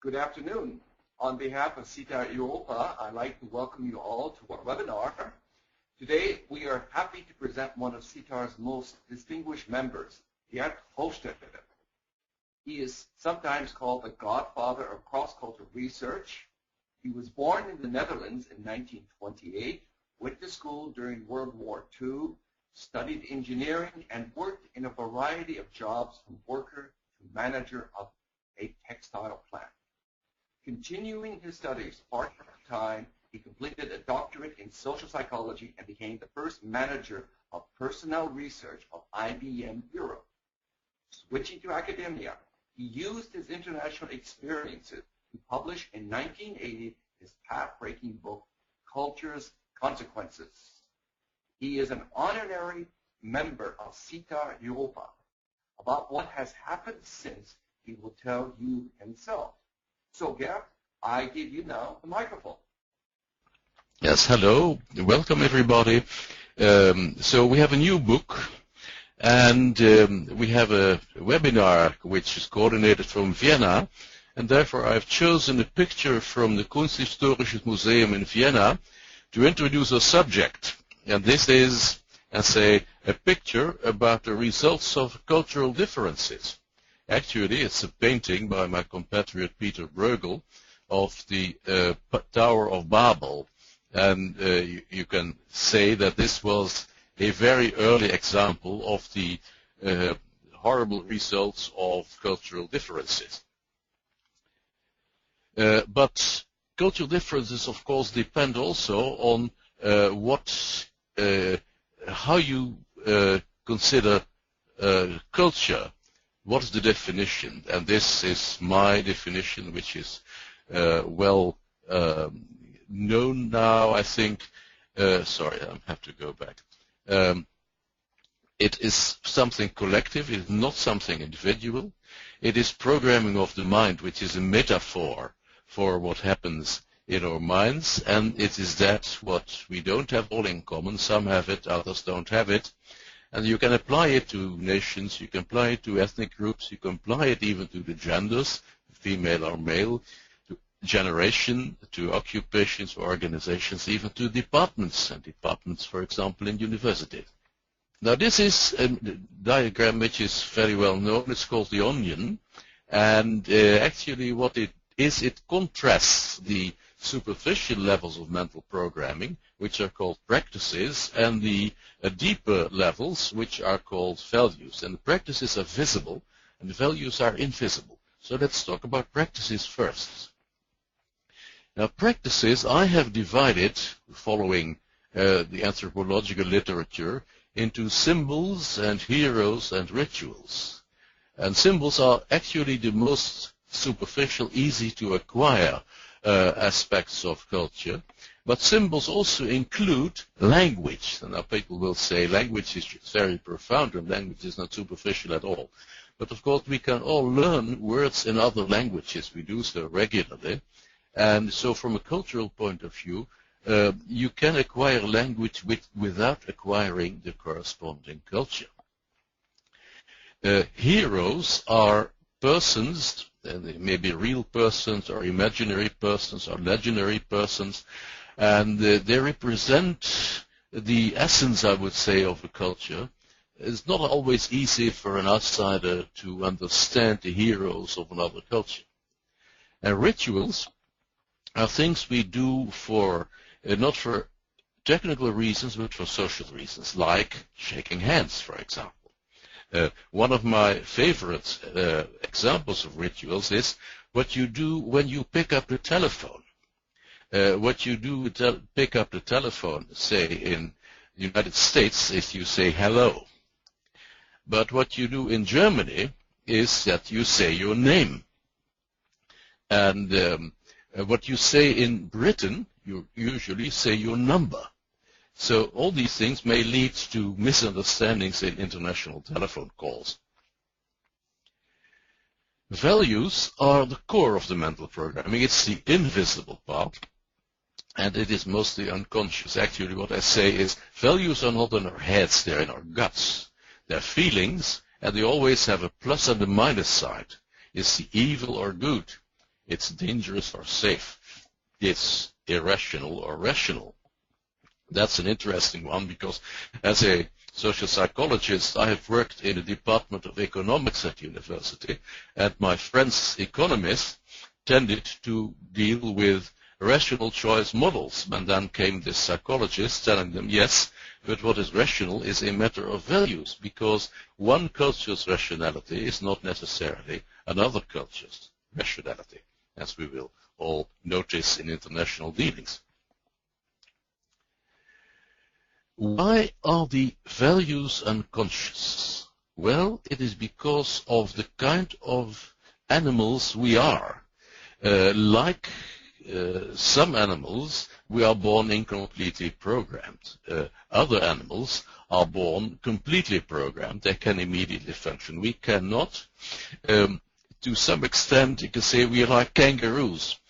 Good afternoon. On behalf of CETA Europa, I'd like to welcome you all to our webinar. Today, we are happy to present one of CETA's most distinguished members, Geert Hofstede. He is sometimes called the godfather of cross-cultural research. He was born in the Netherlands in 1928, went to school during World War II, studied engineering, and worked in a variety of jobs from worker to manager of a textile plant. Continuing his studies part-time, he completed a doctorate in social psychology and became the first manager of personnel research of IBM Europe. Switching to academia, he used his international experiences to publish in 1980 his path-breaking book, Culture's Consequences. He is an honorary member of CETA Europa. About what has happened since, he will tell you himself. So, Geert, I give you now the microphone. Yes, hello. Welcome, everybody. So we have a new book, and we have a webinar which is coordinated from Vienna, and therefore I've chosen a picture from the Kunsthistorisches Museum in Vienna to introduce a subject. And this is, let's say, a picture about the results of cultural differences. Actually, it's a painting by my compatriot Peter Bruegel of the Tower of Babel. And you can say that this was a very early example of the horrible results of cultural differences. But cultural differences, of course, depend also on how you consider culture. What is the definition? And this is my definition, which is well known now, I think. Sorry, I have to go back. It is something collective. It is not something individual. It is programming of the mind, which is a metaphor for what happens in our minds. And it is that what we don't have all in common. Some have it, others don't have it. And you can apply it to nations, you can apply it to ethnic groups, you can apply it even to the genders, female or male, to generation, to occupations or organizations, even to departments, and departments, for example, in universities. Now this is a diagram which is very well known. It's called the onion. And actually what it is, it contrasts the superficial levels of mental programming, which are called practices, and the deeper levels, which are called values. And the practices are visible, and the values are invisible. So let's talk about practices first. Now, practices I have divided, following the anthropological literature, into symbols and heroes and rituals. And symbols are actually the most superficial, easy to acquire aspects of culture. But symbols also include language. And now people will say language is very profound and language is not superficial at all. But of course we can all learn words in other languages. We do so regularly. And so from a cultural point of view, you can acquire language without acquiring the corresponding culture. Heroes are persons, and they may be real persons or imaginary persons or legendary persons, and they represent the essence, I would say, of a culture. It's not always easy for an outsider to understand the heroes of another culture. And rituals are things we do for, not for technical reasons, but for social reasons, like shaking hands, for example. One of my favorite examples of rituals is what you do when you pick up the telephone. What you do to pick up the telephone, say in the United States, is you say hello. But what you do in Germany is that you say your name. And what you say in Britain, you usually say your number. So all these things may lead to misunderstandings in international telephone calls. Values are the core of the mental programming. It's the invisible part, and it is mostly unconscious. Actually, what I say is values are not in our heads, they're in our guts. They're feelings, and they always have a plus and a minus side. Is the evil or good? It's dangerous or safe. It's irrational or rational. That's an interesting one because as a social psychologist, I have worked in the Department of Economics at university, and my friends economists tended to deal with rational choice models. And then came this psychologist telling them, yes, but what is rational is a matter of values, because one culture's rationality is not necessarily another culture's rationality, as we will all notice in international dealings. Why are the values unconscious? Well, it is because of the kind of animals we are. Like some animals, we are born incompletely programmed. Other animals are born completely programmed. They can immediately function. We cannot. To some extent, you can say we are like kangaroos.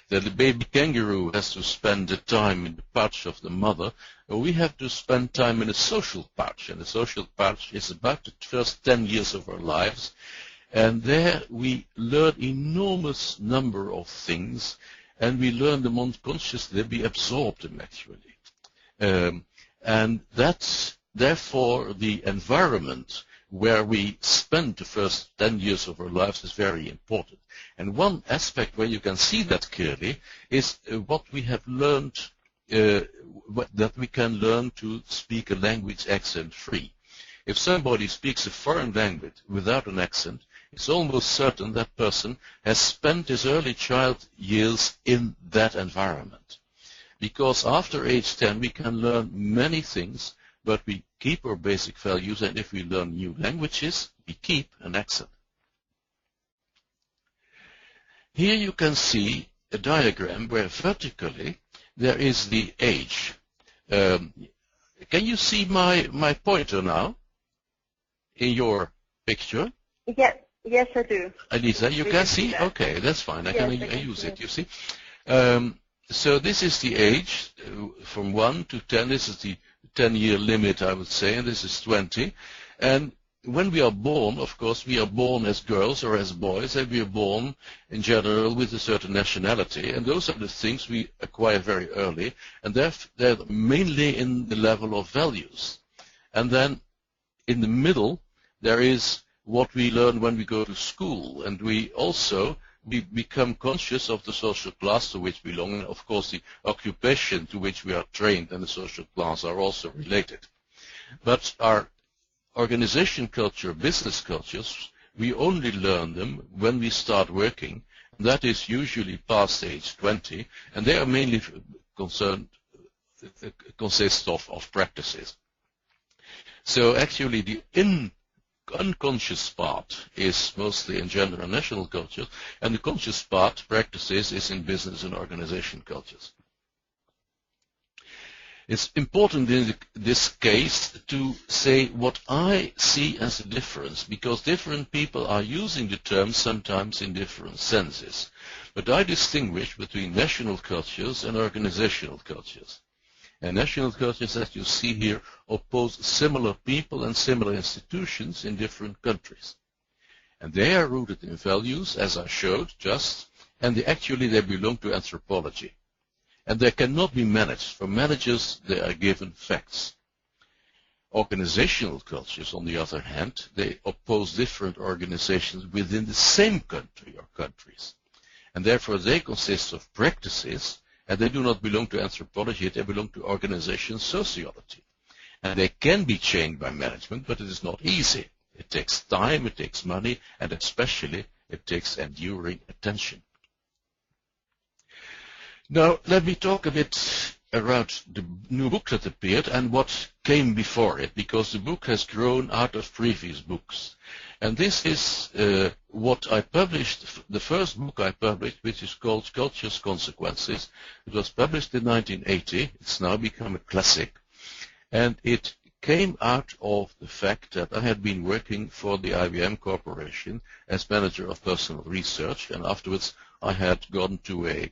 The baby kangaroo has to spend the time in the pouch of the mother. We have to spend time in a social pouch, and the social pouch is about the first 10 years of our lives. And there we learn enormous number of things, and we learn them unconsciously. We absorb them actually. And that's therefore the environment where we spend the first 10 years of our lives is very important. And one aspect where you can see that clearly is what we have learned, that we can learn to speak a language accent-free. If somebody speaks a foreign language without an accent, it's almost certain that person has spent his early child years in that environment. Because after age 10 we can learn many things, but we keep our basic values, and if we learn new languages, we keep an accent. Here you can see a diagram where vertically there is the age. Can you see my pointer now in your picture? Yes, I do. Anita, you can see? Okay, that's fine. I can use it, you see. So this is the age from 1 to 10. This is the 10-year limit, I would say, and this is 20. And when we are born, of course, we are born as girls or as boys, and we are born in general with a certain nationality. And those are the things we acquire very early, and they're mainly in the level of values. And then in the middle, there is what we learn when we go to school, and we become conscious of the social class to which we belong, and of course the occupation to which we are trained and the social class are also related. But our organization culture, business cultures, we only learn them when we start working. That is usually past age 20, and they are mainly consist of practices. So actually the unconscious part is mostly in gender and national cultures, and the conscious part, practices, is in business and organization cultures. It's important in this case to say what I see as a difference, because different people are using the term sometimes in different senses. But I distinguish between national cultures and organizational cultures. And national cultures, as you see here, oppose similar people and similar institutions in different countries. And they are rooted in values, as I showed just, and they belong to anthropology. And they cannot be managed. For managers, they are given facts. Organizational cultures, on the other hand, they oppose different organizations within the same country or countries. And therefore they consist of practices, and they do not belong to anthropology, they belong to organization sociology. And they can be changed by management, but it is not easy. It takes time, it takes money, and especially it takes enduring attention. Now, let me talk a bit about the new book that appeared and what came before it, because the book has grown out of previous books. And this is what I published, the first book I published, which is called Culture's Consequences. It was published in 1980. It's now become a classic. And it came out of the fact that I had been working for the IBM Corporation as manager of personal research, and afterwards I had gone to a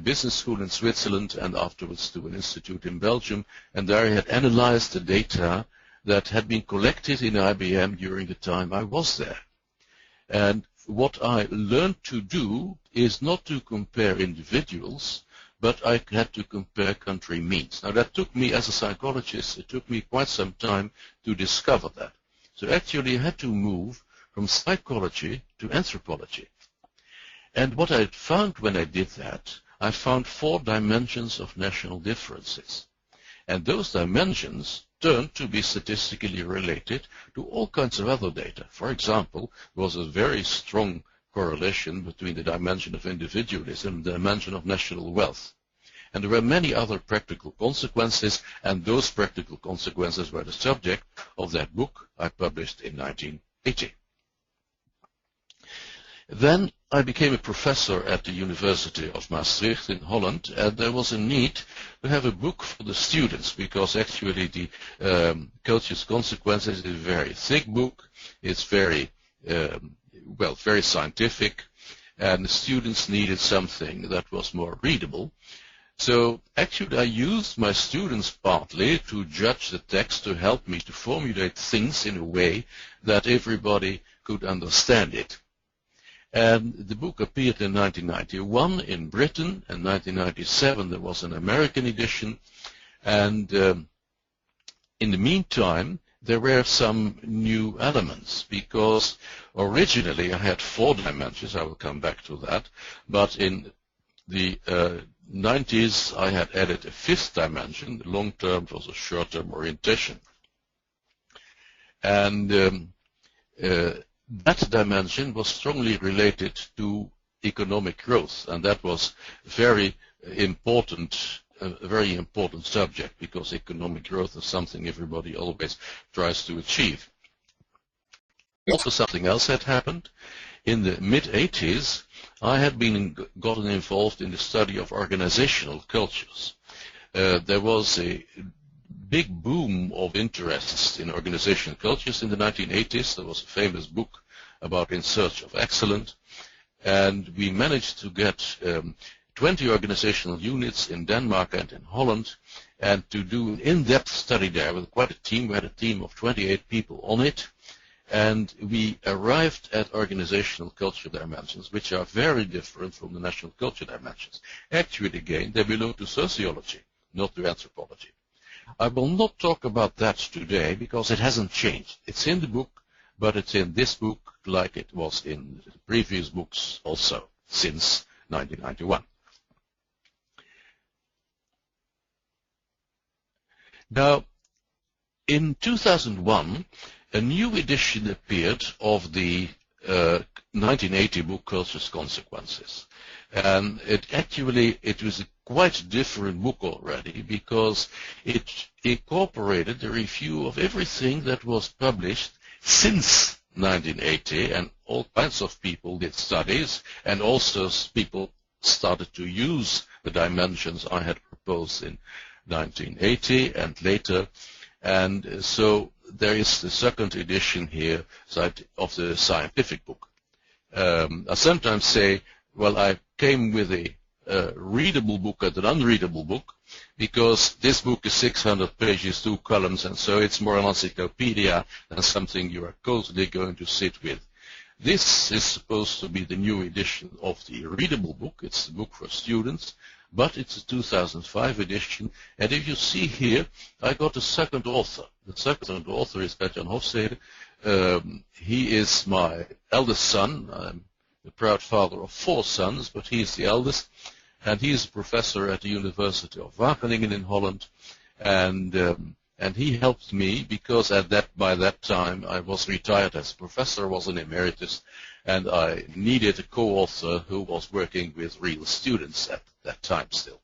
business school in Switzerland and afterwards to an institute in Belgium, and there I had analyzed the data that had been collected in IBM during the time I was there. And what I learned to do is not to compare individuals, but I had to compare country means. Now that took me, as a psychologist, it took me quite some time to discover that. So actually I had to move from psychology to anthropology. And what I found when I did that, I found 4 dimensions of national differences. And those dimensions turned to be statistically related to all kinds of other data. For example, there was a very strong correlation between the dimension of individualism and the dimension of national wealth. And there were many other practical consequences, and those practical consequences were the subject of that book I published in 1980. Then I became a professor at the University of Maastricht in Holland, and there was a need to have a book for the students, because actually the Culture's Consequences is a very thick book. It's very, very scientific, and the students needed something that was more readable. So actually I used my students partly to judge the text to help me to formulate things in a way that everybody could understand it. And the book appeared in 1991 in Britain, and 1997 there was an American edition. And in the meantime, there were some new elements, because originally I had 4 dimensions. I will come back to that. But in the 90s, I had added a 5th dimension. The long-term was a short-term orientation. And that dimension was strongly related to economic growth, and that was very important, a very important subject, because economic growth is something everybody always tries to achieve. Also, something else had happened. In the mid-80s, I had gotten involved in the study of organizational cultures. There was a big boom of interests in organizational cultures in the 1980s. There was a famous book about In Search of Excellence, and we managed to get 20 organizational units in Denmark and in Holland, and to do an in-depth study there with quite a team. We had a team of 28 people on it, and we arrived at organizational culture dimensions, which are very different from the national culture dimensions. Actually, again, they belong to sociology, not to anthropology. I will not talk about that today because it hasn't changed. It's in the book, but it's in this book like it was in the previous books also since 1991. Now, in 2001, a new edition appeared of the 1980 book Culture's Consequences. And it was a quite different book already, because it incorporated a review of everything that was published since 1980, and all kinds of people did studies, and also people started to use the dimensions I had proposed in 1980 and later. And so there is the second edition here of the scientific book. I sometimes say, well, I came with a readable book and an unreadable book, because this book is 600 pages, 2 columns, and so it's more an encyclopedia than something you are totally going to sit with. This is supposed to be the new edition of the readable book. It's the book for students, but it's a 2005 edition. And if you see here, I got a second author. The second author is Geert Hofstede. He is my eldest son. I'm the proud father of 4 sons, but he is the eldest. And he is a professor at the University of Wageningen in Holland. And he helped me because by that time I was retired as a professor, was an emeritus, and I needed a co-author who was working with real students at that time still.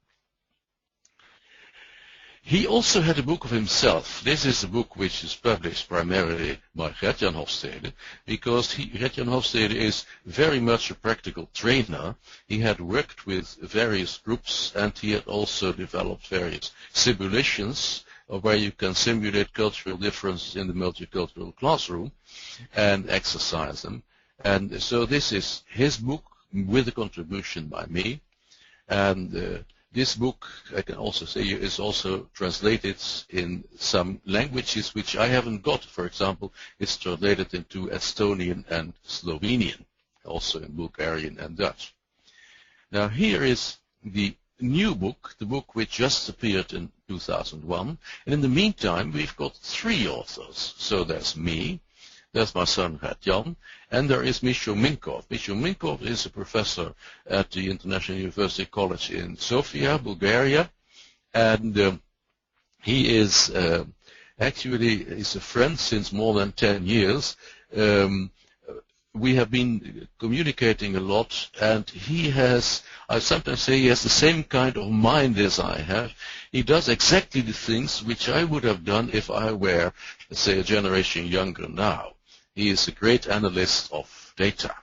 He also had a book of himself. This is a book which is published primarily by Geert Hofstede, because Geert Hofstede is very much a practical trainer. He had worked with various groups, and he had also developed various simulations of where you can simulate cultural differences in the multicultural classroom and exercise them. And so this is his book with a contribution by me. And this book, I can also say, is also translated in some languages which I haven't got. For example, it's translated into Estonian and Slovenian. also in Bulgarian and Dutch. Now here is the new book, the book which just appeared in 2001, and in the meantime we've got 3 authors. So there's me, there's my son Geert, and there is Misho Minkov. Misho Minkov is a professor at the International University College in Sofia, Bulgaria, and he is actually is a friend since more than 10 years. We have been communicating a lot, and he has, I sometimes say, he has the same kind of mind as I have. He does exactly the things which I would have done if I were, let's say, a generation younger now. He is a great analyst of data.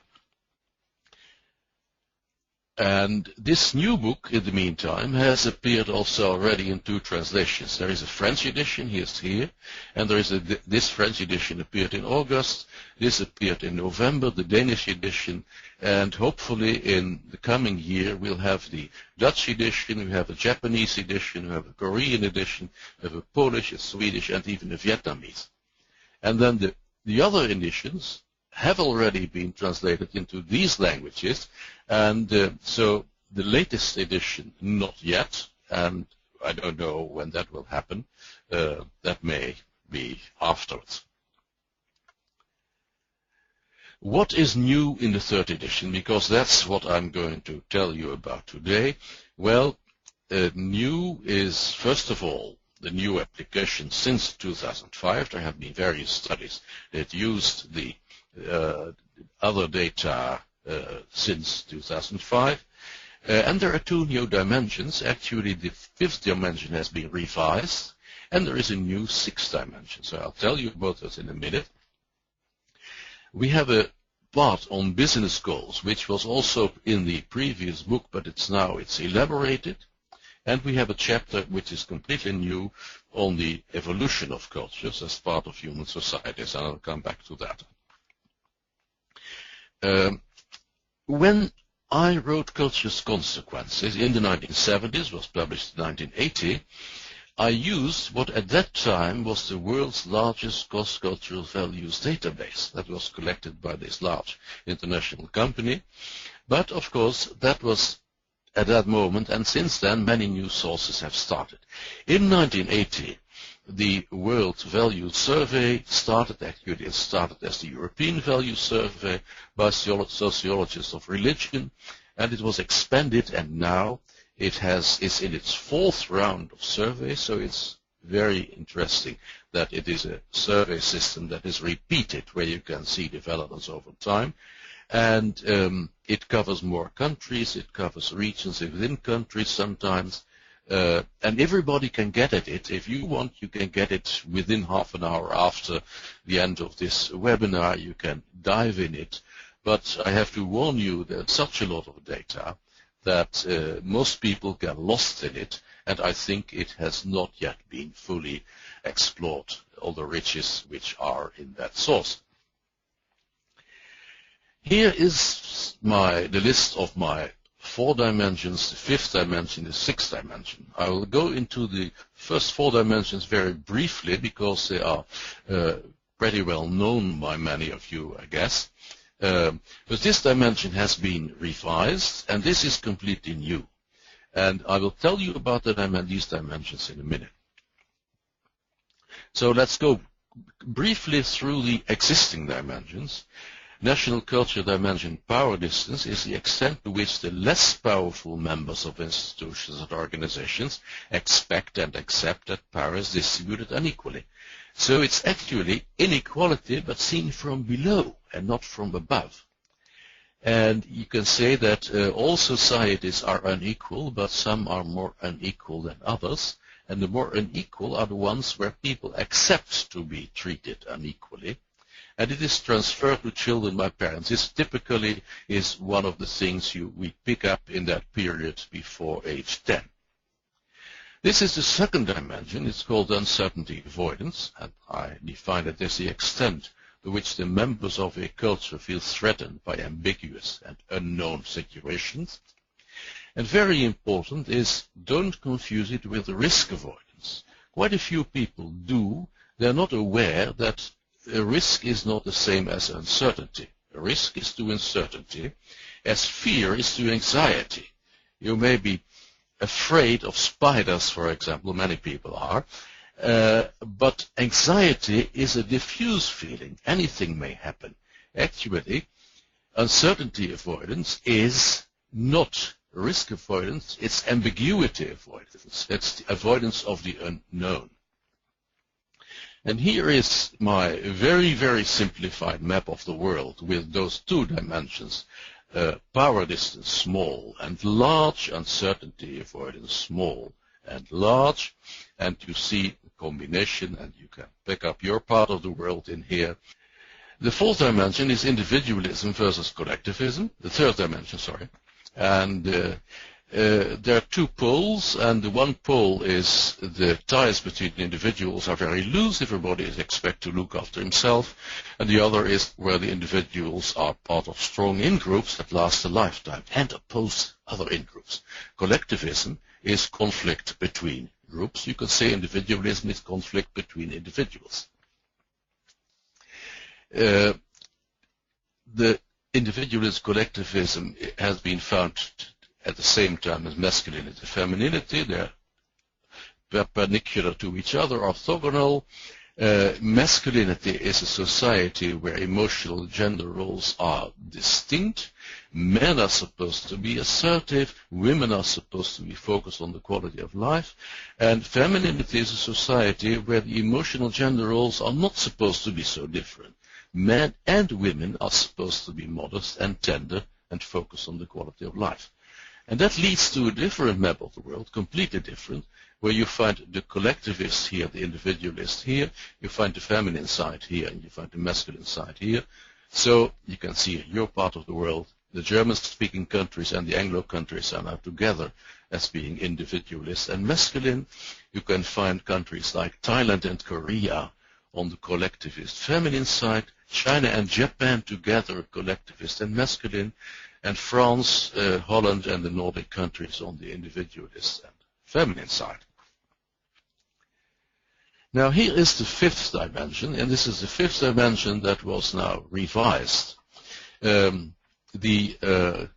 And this new book, in the meantime, has appeared also already in 2 translations. There is a French edition, here's here, and there is this French edition appeared in August, this appeared in November, the Danish edition, and hopefully in the coming year we'll have the Dutch edition, we have a Japanese edition, we have a Korean edition, we have a Polish, a Swedish, and even a Vietnamese. And then the other editions have already been translated into these languages, and so the latest edition not yet, and I don't know when that will happen. That may be afterwards. What is new in the 3rd edition? Because that's what I'm going to tell you about today. Well, new is, first of all, the new application since 2005. There have been various studies that used the other data since 2005. And there are 2 new dimensions. Actually, the 5th dimension has been revised, and there is a new 6th dimension. So I'll tell you about that in a minute. We have a part on business goals, which was also in the previous book, but it's elaborated. And we have a chapter which is completely new on the evolution of cultures as part of human societies, and I'll come back to that. When I wrote Culture's Consequences in the 1970s, was published in 1980, I used what at that time was the world's largest cross-cultural values database that was collected by this large international company. But of course that was at that moment, and since then many new sources have started. In 1980, the World Values Survey started. Actually, it started as the European Values Survey by sociologists of religion, and it was expanded, and now it's in its 4th round of survey, so it's very interesting that it is a survey system that is repeated, where you can see developments over time. And it covers more countries, it covers regions within countries sometimes, and everybody can get at it. If you want, you can get it within half an hour after the end of this webinar. You can dive in it, but I have to warn you, there's such a lot of data that most people get lost in it, and I think it has not yet been fully explored, all the riches which are in that source. Here is the list of my 4 dimensions, the 5th dimension, the 6th dimension. I will go into the first 4 dimensions very briefly because they are pretty well known by many of you, I guess. But this dimension has been revised, and this is completely new. And I will tell you about these dimensions in a minute. So let's go briefly through the existing dimensions. National culture dimension power distance is the extent to which the less powerful members of institutions and organizations expect and accept that power is distributed unequally. So it's actually inequality, but seen from below and not from above. And you can say that all societies are unequal, but some are more unequal than others. And the more unequal are the ones where people accept to be treated unequally. And it is transferred to children by parents. This typically is one of the things we pick up in that period before age 10. This is the 2nd dimension. It's called uncertainty avoidance, and I define it as the extent to which the members of a culture feel threatened by ambiguous and unknown situations. And very important is, don't confuse it with risk avoidance. Quite a few people do. They're not aware that a risk is not the same as uncertainty. risk is to uncertainty, as fear is to anxiety. You may be afraid of spiders, for example, many people are, but anxiety is a diffuse feeling. Anything may happen. Actually, uncertainty avoidance is not risk avoidance, it's ambiguity avoidance. It's the avoidance of the unknown. And here is my very, very simplified map of the world with those two dimensions, power distance small and large, uncertainty avoidance small and large, and you see a combination, and you can pick up your part of the world in here. The fourth dimension is individualism versus collectivism, the third dimension, sorry. And there are two poles, and the one pole is the ties between individuals are very loose, everybody is expected to look after himself, and the other is where the individuals are part of strong in-groups that last a lifetime and oppose other in-groups. Collectivism is conflict between groups. You could say individualism is conflict between individuals. The individualist collectivism has been found at the same time as masculinity and femininity. They're perpendicular to each other, orthogonal. Masculinity is a society where emotional gender roles are distinct. Men are supposed to be assertive, women are supposed to be focused on the quality of life, and femininity is a society where the emotional gender roles are not supposed to be so different. Men and women are supposed to be modest and tender and focus on the quality of life. And that leads to a different map of the world, completely different, where you find the collectivist here, the individualist here, you find the feminine side here, and you find the masculine side here. So you can see your part of the world, the German-speaking countries and the Anglo countries are now together as being individualist and masculine. You can find countries like Thailand and Korea on the collectivist feminine side, China and Japan together collectivist and masculine, and France, Holland and the Nordic countries on the individualist and feminine side. Now here is the fifth dimension, and this is the fifth dimension that was now revised. The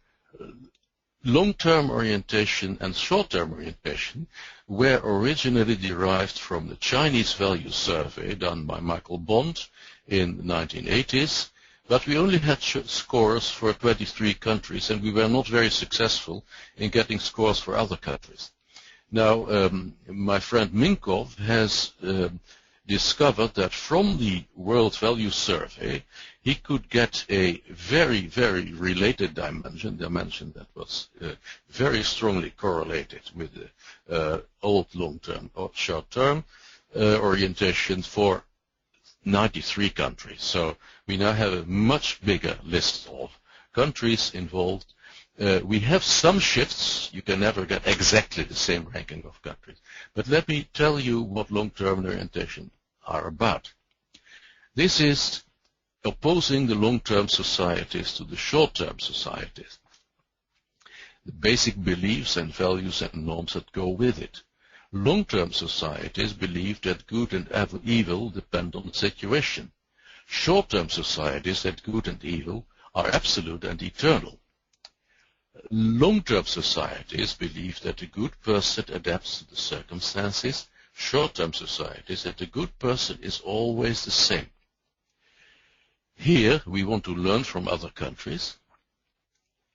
long-term orientation and short-term orientation were originally derived from the Chinese Value Survey done by Michael Bond in the 1980s, but we only had scores for 23 countries, and we were not very successful in getting scores for other countries. Now, my friend Minkov has discovered that from the World Value Survey, he could get a very, very related dimension that was very strongly correlated with the old long-term or short-term orientation for 93 countries. So we now have a much bigger list of countries involved. We have some shifts. You can never get exactly the same ranking of countries. But let me tell you what long-term orientation are about. This is opposing the long-term societies to the short-term societies. The basic beliefs and values and norms that go with it. Long-term societies believe that good and evil depend on the situation. Short-term societies that good and evil are absolute and eternal. Long-term societies believe that the good person adapts to the circumstances. Short-term societies that the good person is always the same. Here we want to learn from other countries,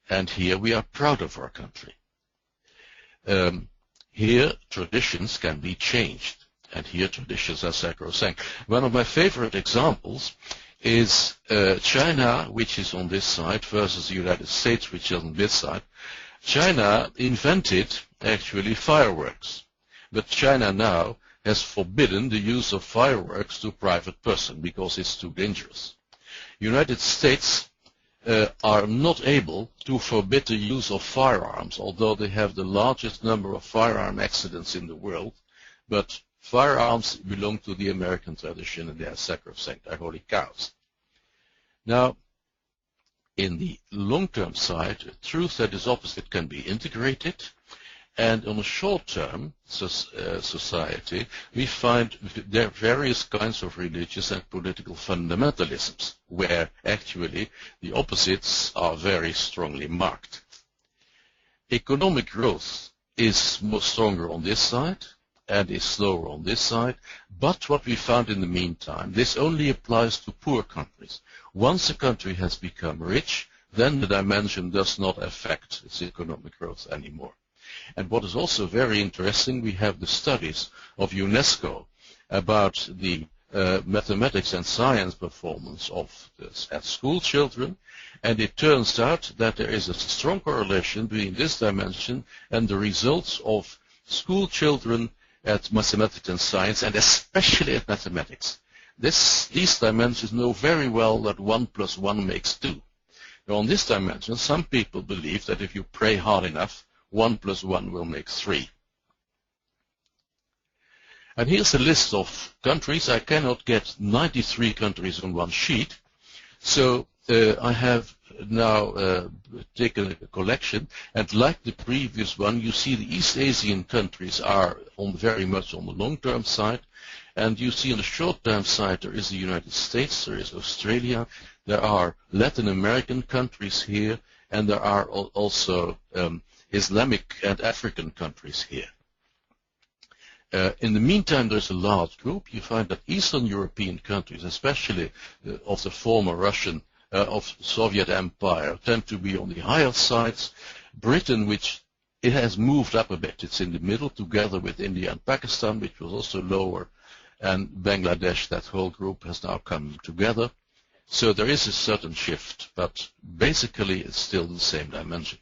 and here we are proud of our country. Here traditions can be changed, and here traditions are sacrosanct. One of my favorite examples is China, which is on this side, versus the United States, which is on this side. China invented actually fireworks, but China now has forbidden the use of fireworks to a private person because it's too dangerous. United States are not able to forbid the use of firearms, although they have the largest number of firearm accidents in the world, but firearms belong to the American tradition and they are sacrosanct, they're holy cows. Now, in the long-term side, truth that is opposite can be integrated, And on a short-term society, we find there are various kinds of religious and political fundamentalisms, where actually the opposites are very strongly marked. Economic growth is more stronger on this side and is slower on this side, but what we found in the meantime, this only applies to poor countries. Once a country has become rich, then the dimension does not affect its economic growth anymore. And what is also very interesting, we have the studies of UNESCO about the mathematics and science performance of at school children, and it turns out that there is a strong correlation between this dimension and the results of school children at mathematics and science, and especially at mathematics. These dimensions know very well that 1 + 1 makes 2. Now on this dimension, some people believe that if you pray hard enough, 1 + 1 will make 3. And here's a list of countries. I cannot get 93 countries on one sheet, so I have now taken a collection, and like the previous one, you see the East Asian countries are very much on the long-term side, and you see on the short-term side there is the United States, there is Australia, there are Latin American countries here, and there are also Islamic and African countries here. In the meantime, there's a large group. You find that Eastern European countries, especially of the former Russian, of Soviet Empire, tend to be on the higher sides. Britain, which it has moved up a bit, it's in the middle, together with India and Pakistan, which was also lower, and Bangladesh, that whole group has now come together. So there is a certain shift, but basically it's still the same dimension.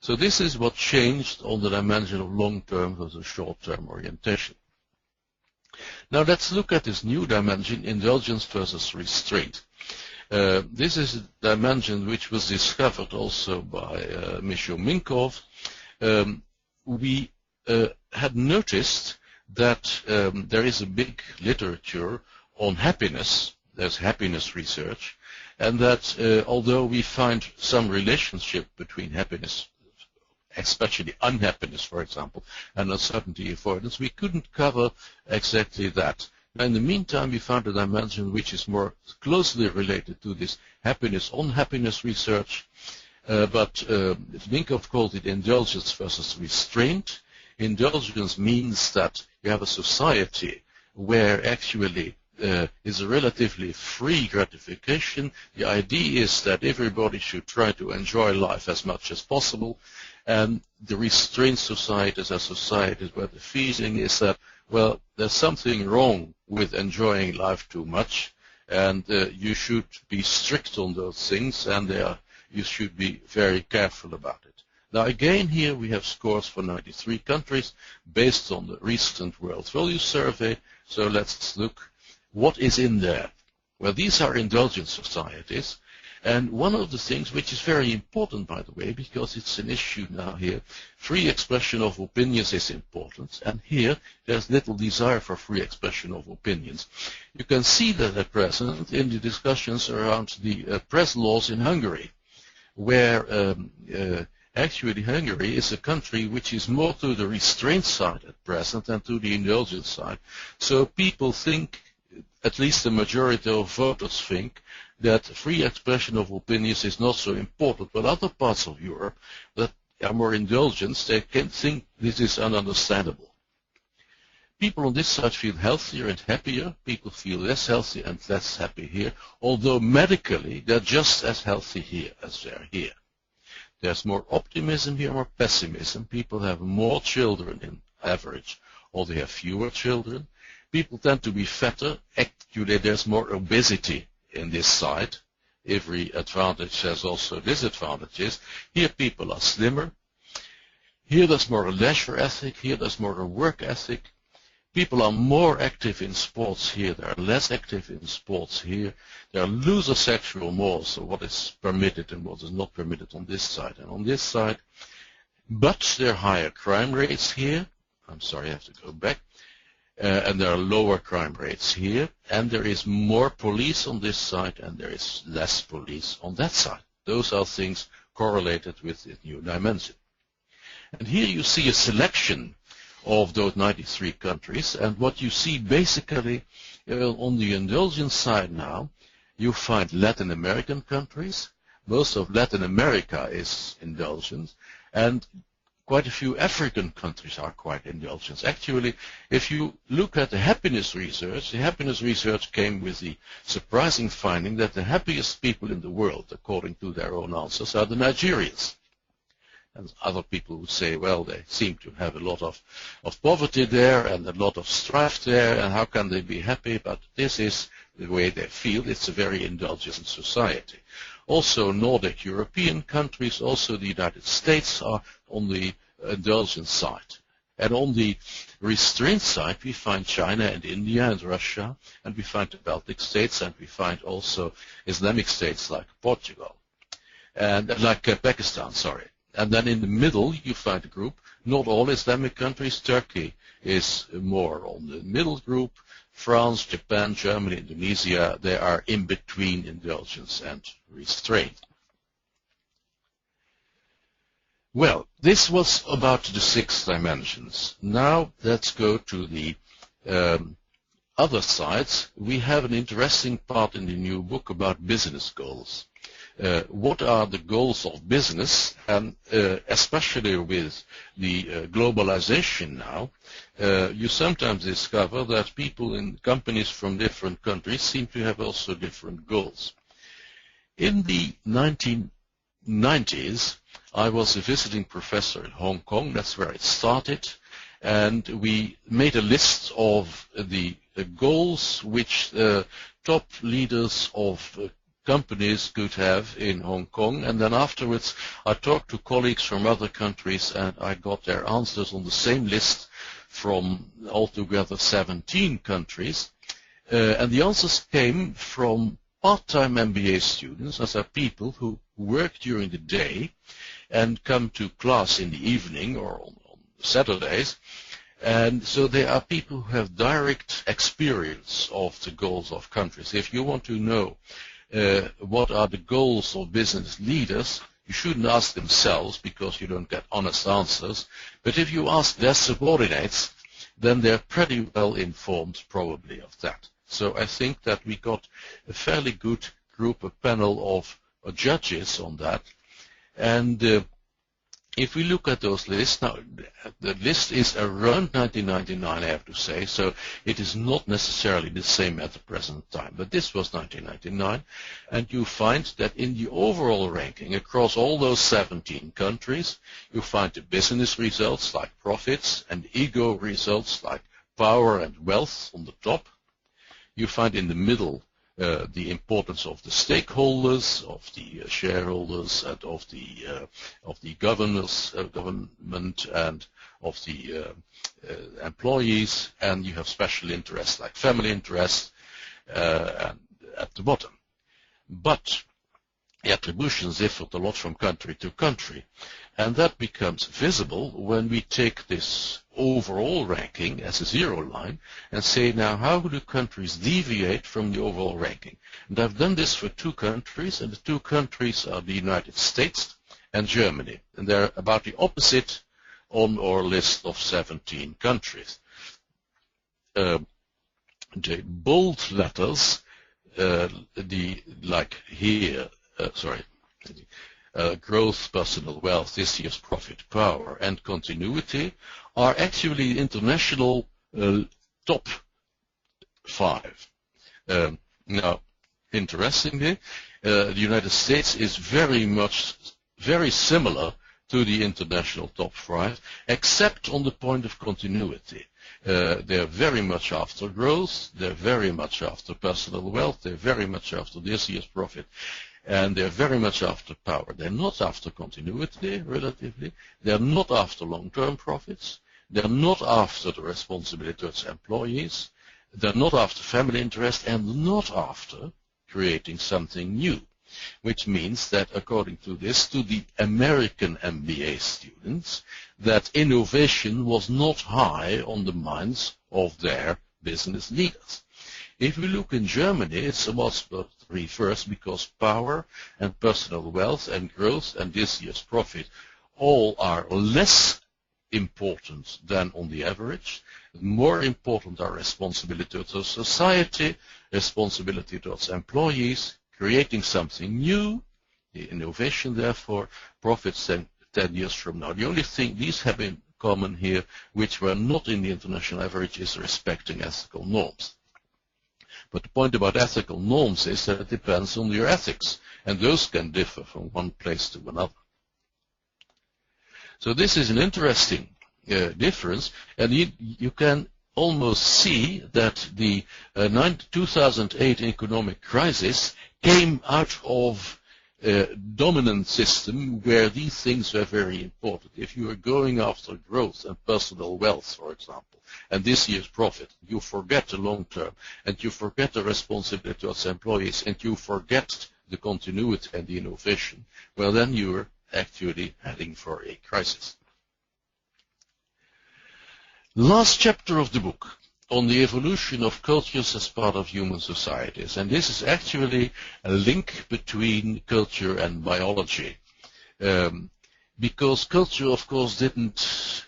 So this is what changed on the dimension of long-term versus short-term orientation. Now let's look at this new dimension, indulgence versus restraint. This is a dimension which was discovered also by Michio Minkov. We had noticed that there is a big literature on happiness. There's happiness research, and that although we find some relationship between happiness, especially unhappiness, for example, and uncertainty avoidance, we couldn't cover exactly that. Now, in the meantime, we found a dimension which is more closely related to this happiness-unhappiness research, but Minkov called it indulgence versus restraint. Indulgence means that you have a society where actually is a relatively free gratification. The idea is that everybody should try to enjoy life as much as possible, and the restrained societies are societies where the feeling is that, well, there's something wrong with enjoying life too much, and you should be strict on those things, and you should be very careful about it. Now again, here we have scores for 93 countries based on the recent World Value Survey, so let's look what is in there. Well, these are indulgent societies, and one of the things which is very important, by the way, because it's an issue now here, free expression of opinions is important, and here there's little desire for free expression of opinions. You can see that at present in the discussions around the press laws in Hungary, where actually Hungary is a country which is more to the restraint side at present than to the indulgent side. So people think, at least the majority of voters think, that free expression of opinions is not so important, but other parts of Europe that are more indulgent, they can think this is ununderstandable. People on this side feel healthier and happier, people feel less healthy and less happy here, although medically they're just as healthy here as they're here. There's more optimism here, more pessimism. People have more children in average, or they have fewer children. People tend to be fatter. Actually, there's more obesity in this side. Every advantage has also disadvantages. Here people are slimmer. Here there's more a leisure ethic. Here there's more a work ethic. People are more active in sports here. They are less active in sports here. There are looser sexual morals, so what is permitted and what is not permitted on this side and on this side. But there are higher crime rates here. I'm sorry, I have to go back. And there are lower crime rates here, and there is more police on this side, and there is less police on that side. Those are things correlated with the new dimension. And here you see a selection of those 93 countries, and what you see basically on the indulgence side now, you find Latin American countries. Most of Latin America is indulgent, and quite a few African countries are quite indulgent. Actually, if you look at the happiness research came with the surprising finding that the happiest people in the world, according to their own answers, are the Nigerians. And other people would say, well, they seem to have a lot of poverty there and a lot of strife there, and how can they be happy? But this is the way they feel. It's a very indulgent society. Also, Nordic European countries, also the United States are on the indulgent side. And on the restraint side, we find China and India and Russia, and we find the Baltic states, and we find also Islamic states like Portugal, and like Pakistan, sorry. And then in the middle, you find a group, not all Islamic countries. Turkey is more on the middle group. France, Japan, Germany, Indonesia, they are in between indulgence and restraint. Well, this was about the 6 dimensions. Now let's go to the other sides. We have an interesting part in the new book about business goals. What are the goals of business, and especially with the globalization now, you sometimes discover that people in companies from different countries seem to have also different goals. In the 1990s, I was a visiting professor in Hong Kong. That's where it started, and we made a list of the goals which top leaders of companies could have in Hong Kong, and then afterwards I talked to colleagues from other countries, and I got their answers on the same list from altogether 17 countries, and the answers came from part-time MBA students, as are people who work during the day and come to class in the evening or on Saturdays. And so they are people who have direct experience of the goals of countries. If you want to know what are the goals of business leaders, you shouldn't ask themselves because you don't get honest answers. But if you ask their subordinates, then they're pretty well informed probably of that. So I think that we got a fairly good group, a panel of judges on that. And if we look at those lists, now the list is around 1999, I have to say, so it is not necessarily the same at the present time. But this was 1999, and you find that in the overall ranking across all those 17 countries, you find the business results like profits and ego results like power and wealth on the top. You find in the middle the importance of the stakeholders, of the shareholders, and of the governors, government, and of the employees, and you have special interests like family interests and at the bottom. But the attributions differed a lot from country to country, and that becomes visible when we take this overall ranking as a zero line and say, now how do countries deviate from the overall ranking? And I've done this for 2 countries, and the 2 countries are the United States and Germany, and they're about the opposite on our list of 17 countries. The bold letters, like here, growth, personal wealth, this year's profit, power, and continuity, are actually international top 5. Now, interestingly, the United States is very similar to the international top 5, except on the point of continuity. They're very much after growth, they're very much after personal wealth, they're very much after this year's profit, and they're very much after power. They're not after continuity, relatively. They're not after long-term profits. They're not after the responsibility towards employees. They're not after family interest, and not after creating something new, which means that, according to this, to the American MBA students, that innovation was not high on the minds of their business leaders. If we look in Germany, it's about reverse, because power and personal wealth and growth and this year's profit all are less important than on the average. More important are responsibility to society, responsibility towards employees, creating something new, the innovation therefore, profits 10 years from now. The only thing these have in common here, which were not in the international average, is respecting ethical norms. But the point about ethical norms is that it depends on your ethics, and those can differ from one place to another. So this is an interesting difference, and you can almost see that the 2008 economic crisis came out of a dominant system where these things were very important. If you are going after growth and personal wealth, for example, and this year's profit, you forget the long term, and you forget the responsibility towards employees, and you forget the continuity and the innovation, well, then you're actually heading for a crisis. Last chapter of the book on the evolution of cultures as part of human societies, and this is actually a link between culture and biology, because culture, of course, didn't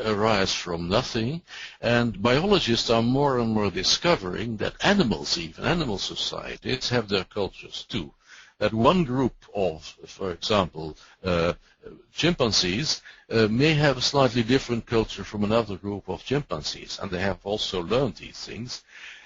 arise from nothing, and biologists are more and more discovering that animals, even animal societies, have their cultures too. That one group of, for example, chimpanzees may have a slightly different culture from another group of chimpanzees, and they have also learned these things,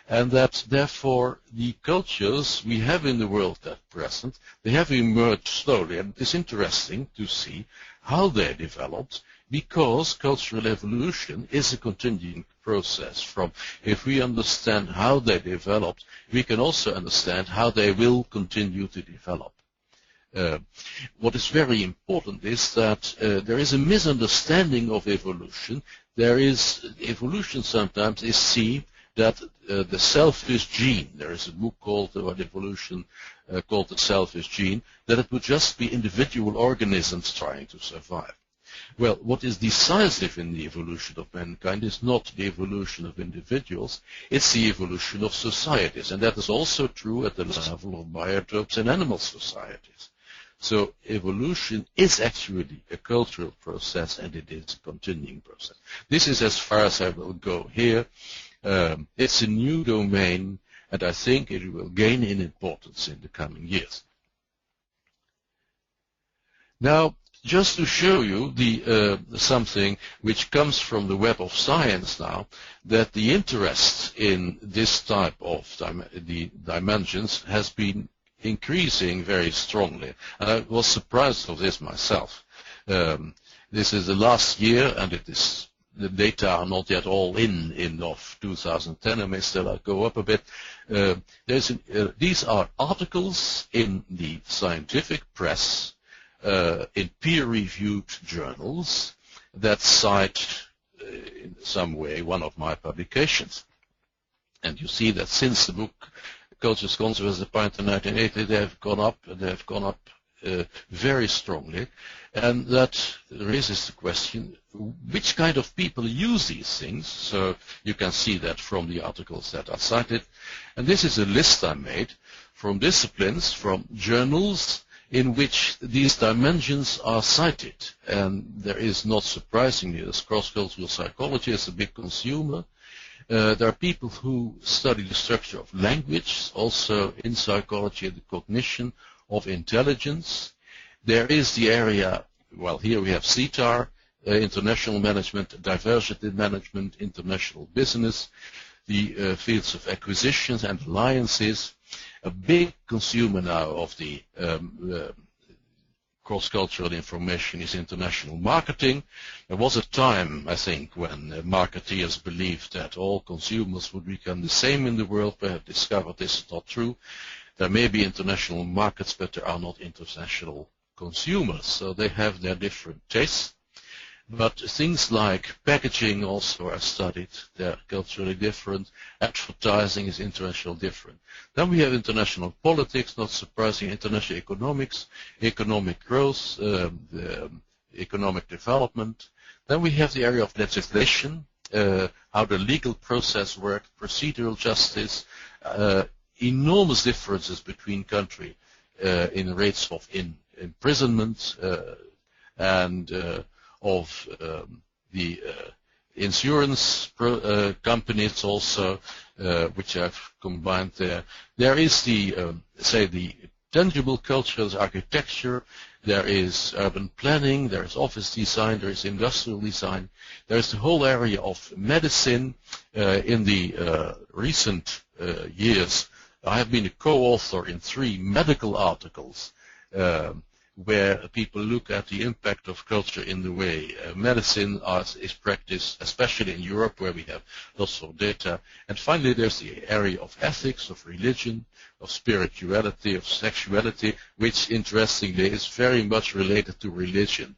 and that therefore the cultures we have in the world at present, they have emerged slowly, and it's interesting to see how they developed, because cultural evolution is a continuing process. From if we understand how they developed, we can also understand how they will continue to develop. What is very important is that there is a misunderstanding of evolution. Evolution sometimes is seen that the selfish gene, there is a book called about evolution called The Selfish Gene, that it would just be individual organisms trying to survive. Well, what is decisive in the evolution of mankind is not the evolution of individuals, it's the evolution of societies, and that is also true at the level of biotopes and animal societies. So evolution is actually a cultural process, and it is a continuing process. This is as far as I will go here. It's a new domain, and I think it will gain in importance in the coming years. Now, just to show you something which comes from the Web of Science now, that the interest in this type of the dimensions has been increasing very strongly. And I was surprised of this myself. This is the last year, and the data are not yet all in of 2010, and may still go up a bit. These are articles in the scientific press, in peer-reviewed journals that cite in some way one of my publications. And you see that since the book Culture's Consequences of Power in 1980, they have gone up very strongly, and that raises the question, which kind of people use these things? So you can see that from the articles that are cited. And this is a list I made from disciplines, from journals, in which these dimensions are cited. And there is, not surprisingly, as cross-cultural psychology is a big consumer. There are people who study the structure of language, also in psychology, the cognition of intelligence. There is the area, well, here we have CTAR, international management, diversity management, international business, the fields of acquisitions and alliances. A big consumer now of the cross-cultural information is international marketing. There was a time, I think, when marketeers believed that all consumers would become the same in the world, but have discovered this is not true. There may be international markets, but there are not international consumers, so they have their different tastes. But things like packaging also are studied. They're culturally different. Advertising is international different. Then we have international politics, not surprising, international economics, economic growth, economic development. Then we have the area of legislation, how the legal process works, procedural justice, enormous differences between countries in rates of imprisonment and of the insurance companies also, which I've combined there. There is the, say, the tangible cultures, architecture, there is urban planning, there is office design, there is industrial design, there is the whole area of medicine. In the recent years, I have been a co-author in 3 medical articles where people look at the impact of culture in the way medicine is practiced, especially in Europe where we have lots of data. And finally there's the area of ethics, of religion, of spirituality, of sexuality, which interestingly is very much related to religion.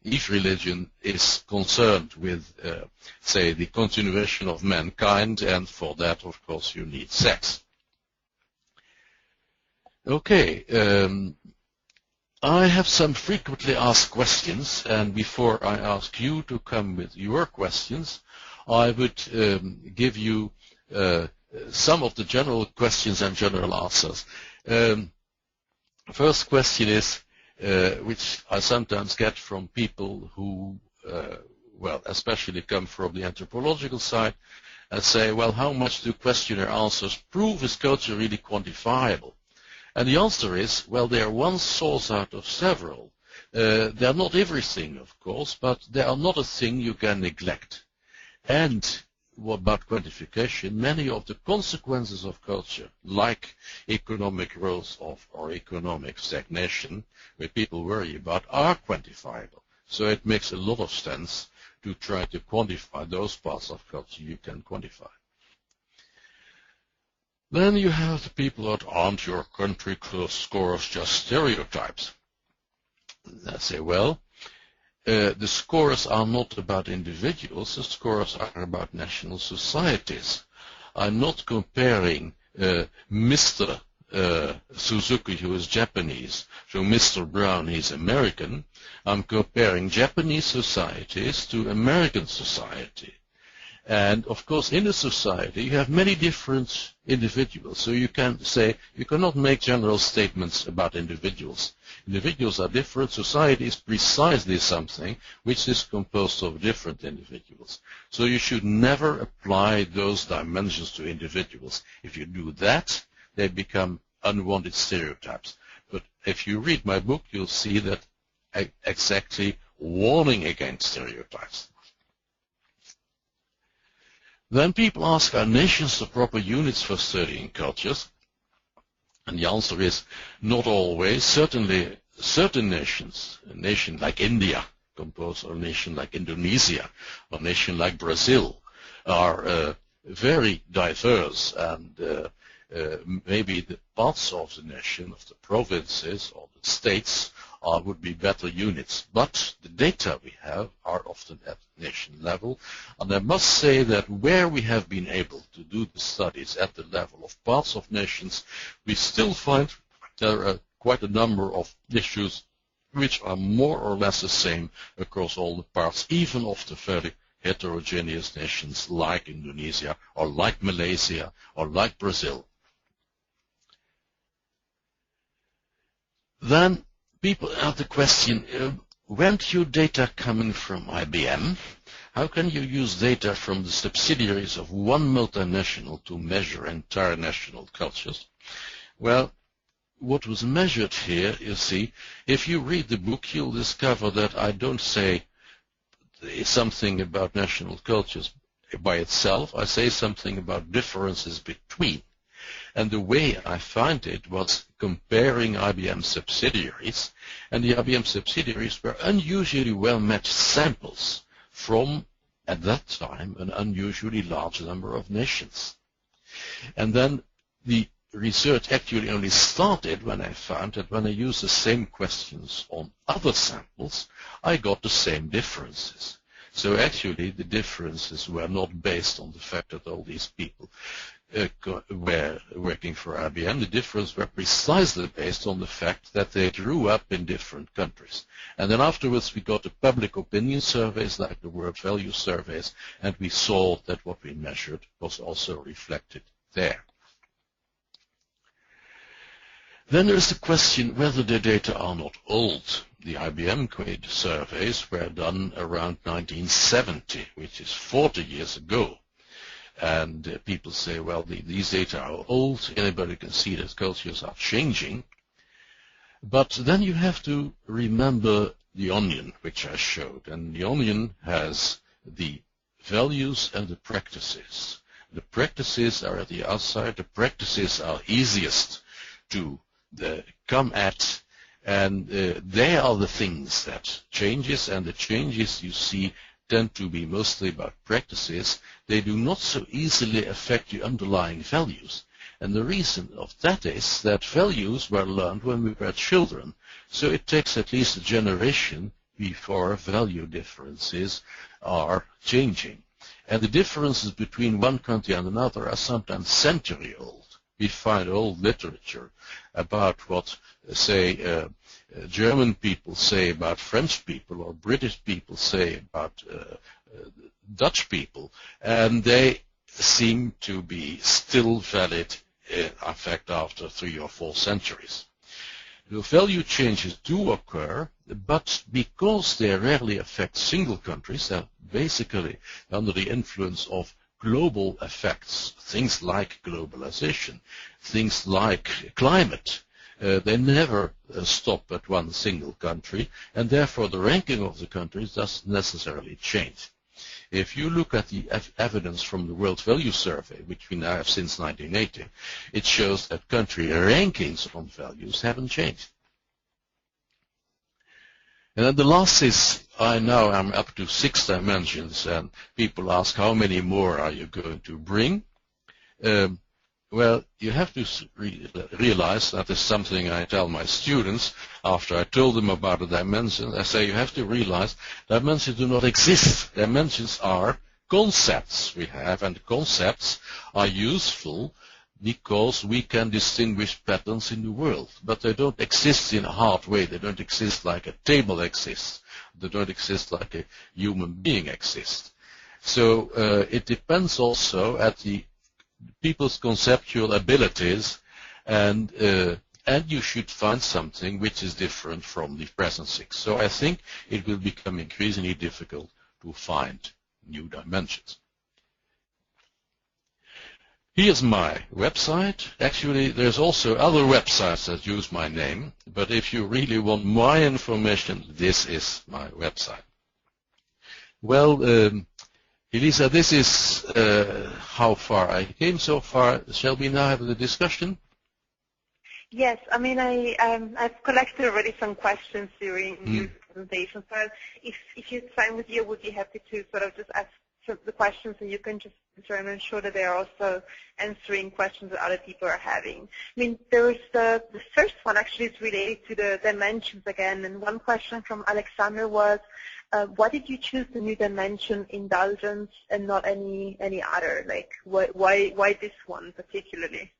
Each religion is concerned with, say, the continuation of mankind, and for that, of course, you need sex. Okay. I have some frequently asked questions, and before I ask you to come with your questions, I would give you some of the general questions and general answers. First question is, which I sometimes get from people who, well, especially come from the anthropological side, and say, well, how much do questionnaire answers prove is culture really quantifiable? And the answer is, well, they are one source out of several. They are not everything, of course, but they are not a thing you can neglect. And what about quantification? Many of the consequences of culture, like economic growth or economic stagnation, which people worry about, are quantifiable. So it makes a lot of sense to try to quantify those parts of culture you can quantify. Then you have the people that aren't your country scores just stereotypes. I say, well, the scores are not about individuals, the scores are about national societies. I'm not comparing Mr. Suzuki, who is Japanese, to Mr. Brown, he's American. I'm comparing Japanese societies to American society. And of course, in a society, you have many different individuals. So you can say, you cannot make general statements about individuals. Individuals are different. Society is precisely something which is composed of different individuals. So you should never apply those dimensions to individuals. If you do that, they become unwanted stereotypes. But if you read my book, you'll see that I'm exactly warning against stereotypes. Then people ask, are nations the proper units for studying cultures? And the answer is not always. Certainly, certain nations, a nation like India, composed of a nation like Indonesia, or a nation like Brazil, are very diverse, and maybe the parts of the nation, of the provinces or the states, would be better units. But the data we have are often at nation level. And I must say that where we have been able to do the studies at the level of parts of nations, we still find there are quite a number of issues which are more or less the same across all the parts, even of the very heterogeneous nations like Indonesia or like Malaysia or like Brazil. Then people ask the question, weren't your data coming from IBM? How can you use data from the subsidiaries of one multinational to measure entire national cultures? Well, what was measured here, you see, if you read the book, you'll discover that I don't say something about national cultures by itself. I say something about differences between. And the way I found it was comparing IBM subsidiaries, and the IBM subsidiaries were unusually well-matched samples from, at that time, an unusually large number of nations. And then the research actually only started when I found that when I used the same questions on other samples, I got the same differences. So actually the differences were not based on the fact that all these people were working for IBM. The difference were precisely based on the fact that they grew up in different countries. And then afterwards we got the public opinion surveys like the World Value surveys, and we saw that what we measured was also reflected there. Then there is the question whether the data are not old. The IBM Quade surveys were done around 1970, which is 40 years ago. And people say, well, these data are old. Anybody can see that cultures are changing. But then you have to remember the onion, which I showed. And the onion has the values and the practices. The practices are at the outside. The practices are easiest to come at, and they are the things that changes, and the changes you see tend to be mostly about practices. They do not so easily affect the underlying values. And the reason of that is that values were learned when we were children. So it takes at least a generation before value differences are changing. And the differences between one country and another are sometimes century old. We find old literature about what, say, German people say about French people, or British people say about Dutch people, and they seem to be still valid, in fact, after 3 or 4 centuries. The value changes do occur, but because they rarely affect single countries, they're basically under the influence of global effects, things like globalization, things like climate. They never stop at one single country, and therefore the ranking of the countries doesn't necessarily change. If you look at the evidence from the World Value Survey, which we now have since 1980, it shows that country rankings on values haven't changed. And then the last is, I'm up to 6 dimensions, and people ask how many more are you going to bring? Well, you have to realize, that is something I tell my students after I told them about the dimensions. I say you have to realize dimensions do not exist. Dimensions are concepts we have, and concepts are useful because we can distinguish patterns in the world. But they don't exist in a hard way. They don't exist like a table exists. They don't exist like a human being exists. So it depends also at the people's conceptual abilities, and you should find something which is different from the present 6. So I think it will become increasingly difficult to find new dimensions. Here's my website. Actually, there's also other websites that use my name, but if you really want my information, this is my website. Well, Elisa, this is how far I came so far. Shall we now have the discussion? Yes, I mean, I've collected already some questions during your presentation. So if it's fine with you, would be happy to sort of just ask the questions, and you can just answer and ensure that they are also answering questions that other people are having. I mean, there was the first one actually is related to the dimensions again, and one question from Alexander was, why did you choose the new dimension indulgence and not any other? Like, why this one particularly?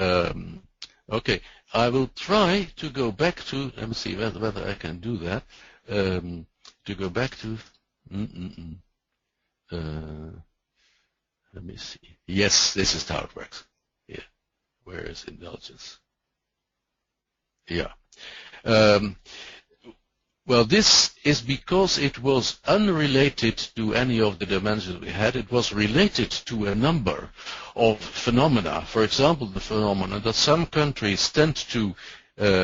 Okay, I will try to go back to. Let me see whether I can do that. To go back to. Let me see. Yes, this is how it works. Yeah. Where is indulgence? Yeah. Well, this is because it was unrelated to any of the dimensions we had. It was related to a number of phenomena. For example, the phenomenon that some countries tend to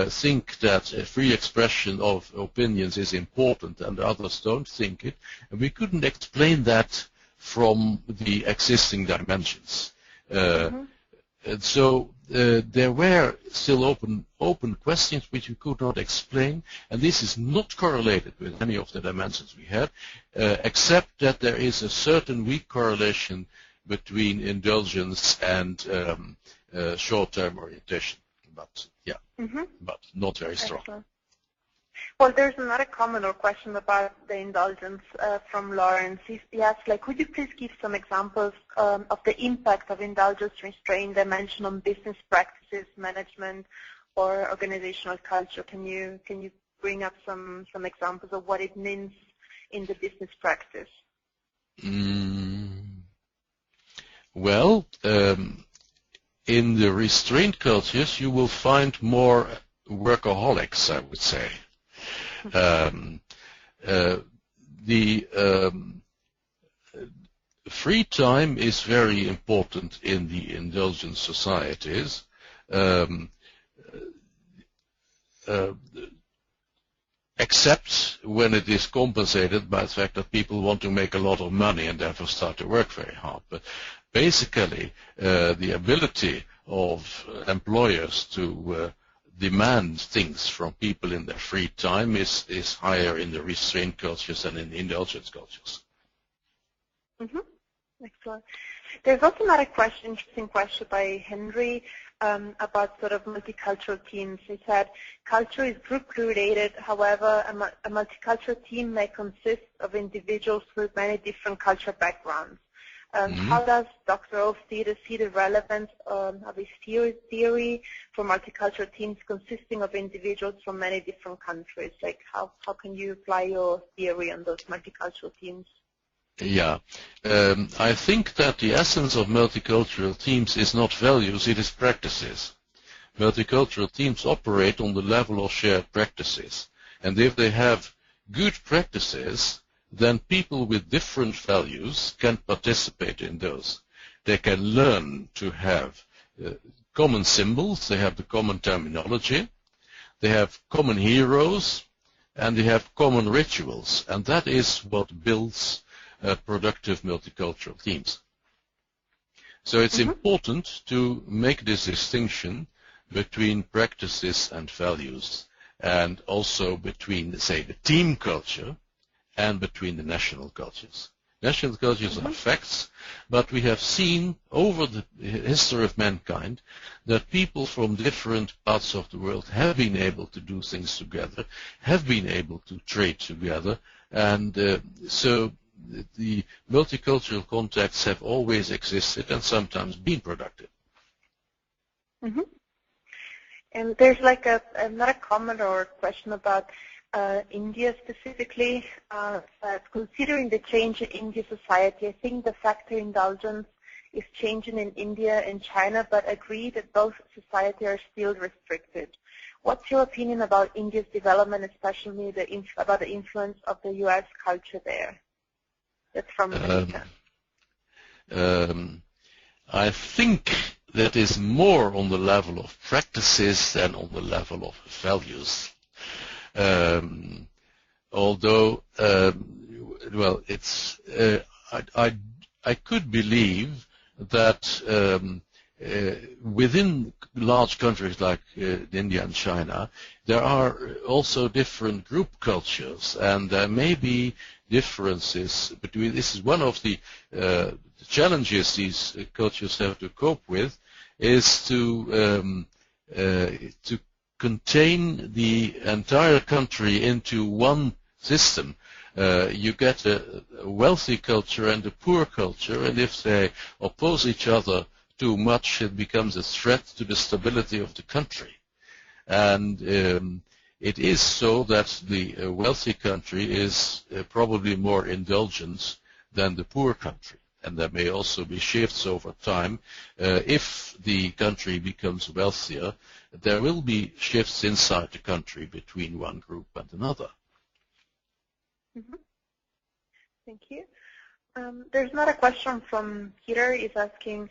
think that a free expression of opinions is important and others don't think it. And we couldn't explain that from the existing dimensions. And so there were still open questions which we could not explain, and this is not correlated with any of the dimensions we had, except that there is a certain weak correlation between indulgence and short-term orientation. But yeah, but not very strong. Excellent. Well, there's another comment or question about the indulgence from Lawrence. He asked, like, could you please give some examples of the impact of indulgence restraint dimension on business practices, management, or organizational culture? Can you bring up some examples of what it means in the business practice? Well, in the restrained cultures, you will find more workaholics, I would say. The free time is very important in the indulgent societies. Except when it is compensated by the fact that people want to make a lot of money and therefore start to work very hard. But basically, the ability of employers to demand things from people in their free time is higher in the restrained cultures than in the indulgent cultures. Mm-hmm. Excellent. There's also another question, interesting question by Henry about sort of multicultural teams. He said, culture is group related, however, a multicultural team may consist of individuals with many different cultural backgrounds. How does Dr. Hofstede see the relevance of his theory for multicultural teams consisting of individuals from many different countries? Like, how can you apply your theory on those multicultural teams? Yeah, I think that the essence of multicultural teams is not values, it is practices. Multicultural teams operate on the level of shared practices. And if they have good practices, then people with different values can participate in those. They can learn to have common symbols, they have the common terminology, they have common heroes, and they have common rituals. And that is what builds productive multicultural teams. So it's important to make this distinction between practices and values, and also between, say, the team culture and between the national cultures. National cultures are facts, but we have seen over the history of mankind that people from different parts of the world have been able to do things together, have been able to trade together, and so the multicultural contexts have always existed and sometimes been productive. Mm-hmm. And there's like another comment or question about India specifically. Considering the change in Indian society, I think the factor indulgence is changing in India and China, but agree that both societies are still restricted. What's your opinion about India's development, especially about the influence of the U.S. culture there? That's from America. I think that is more on the level of practices than on the level of values. Although, well, it's I could believe that within large countries like India and China, there are also different group cultures, and there may be differences between. This is one of the challenges these cultures have to cope with, is to contain the entire country into one system. You get a wealthy culture and a poor culture, and if they oppose each other too much, it becomes a threat to the stability of the country. And it is so that the wealthy country is probably more indulgent than the poor country. And there may also be shifts over time. If the country becomes wealthier, there will be shifts inside the country between one group and another. Mm-hmm. Thank you. There's another question from Peter. He's asking,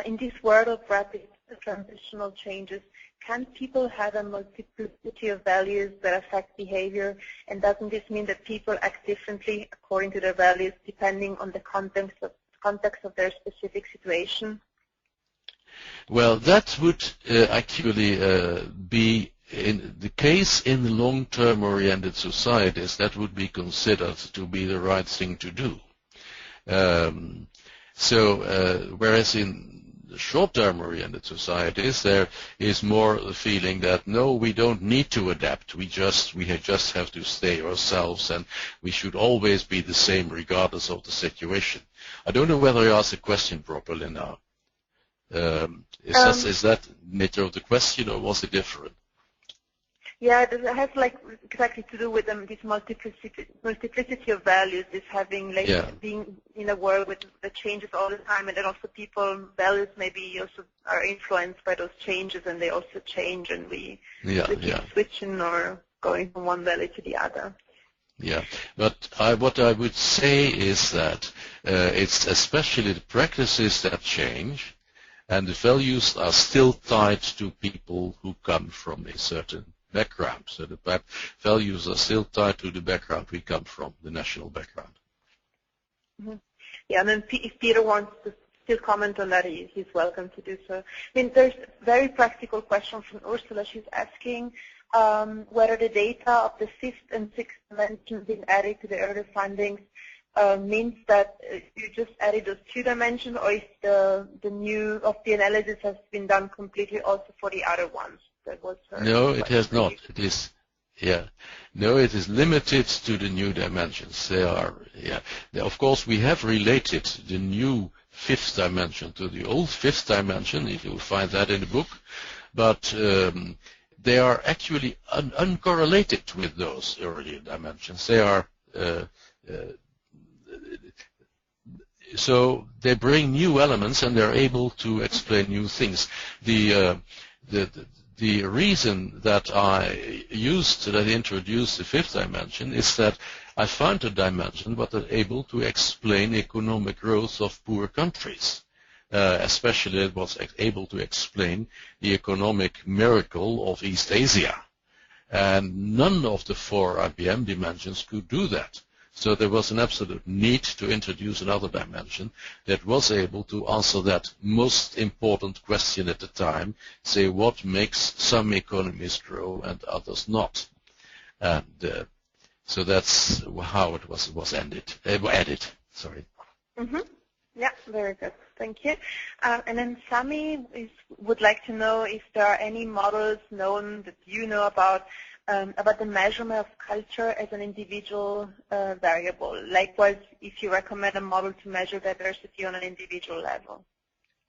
in this world of rapid transitional changes, can people have a multiplicity of values that affect behavior, and doesn't this mean that people act differently according to their values depending on the context of their specific situation? Well, that would actually be in the case in long-term oriented societies. That would be considered to be the right thing to do. Whereas in short-term oriented societies, there is more the feeling that no, we don't need to adapt. We just have to stay ourselves, and we should always be the same regardless of the situation. I don't know whether I asked the question properly now. Is that the nature of the question, or was it different? Yeah, it has like exactly to do with this multiplicity of values, this having like being in a world with the changes all the time, and then also people values maybe also are influenced by those changes, and they also change, and we keep switching or going from one value to the other. Yeah, but what I would say is that it's especially the practices that change, and the values are still tied to people who come from a certain background. So the values are still tied to the background we come from, the national background. Mm-hmm. Yeah, and then if Peter wants to still comment on that, he's welcome to do so. I mean, there's a very practical question from Ursula. She's asking whether the data of the fifth and sixth dimensions being added to the earlier findings means that you just added those 2 dimensions, or is the new of the analysis has been done completely also for the other ones? That was no, it has not. It is, no, it is limited to the new dimensions. They are, of course, we have related the new fifth dimension to the old fifth dimension. You will find that in the book, but they are actually uncorrelated with those earlier dimensions. They are so they bring new elements, and they're able to explain new things. The reason that I introduced the fifth dimension is that I found a dimension that is able to explain economic growth of poor countries. Especially it was able to explain the economic miracle of East Asia. And none of the 4 IBM dimensions could do that. So there was an absolute need to introduce another dimension that was able to answer that most important question at the time, say what makes some economies grow and others not. And so that's how it was added. Sorry. Mm-hmm. Yeah, very good. Thank you. And then Sami would like to know if there are any models known that you know about the measurement of culture as an individual variable. Likewise, if you recommend a model to measure diversity on an individual level.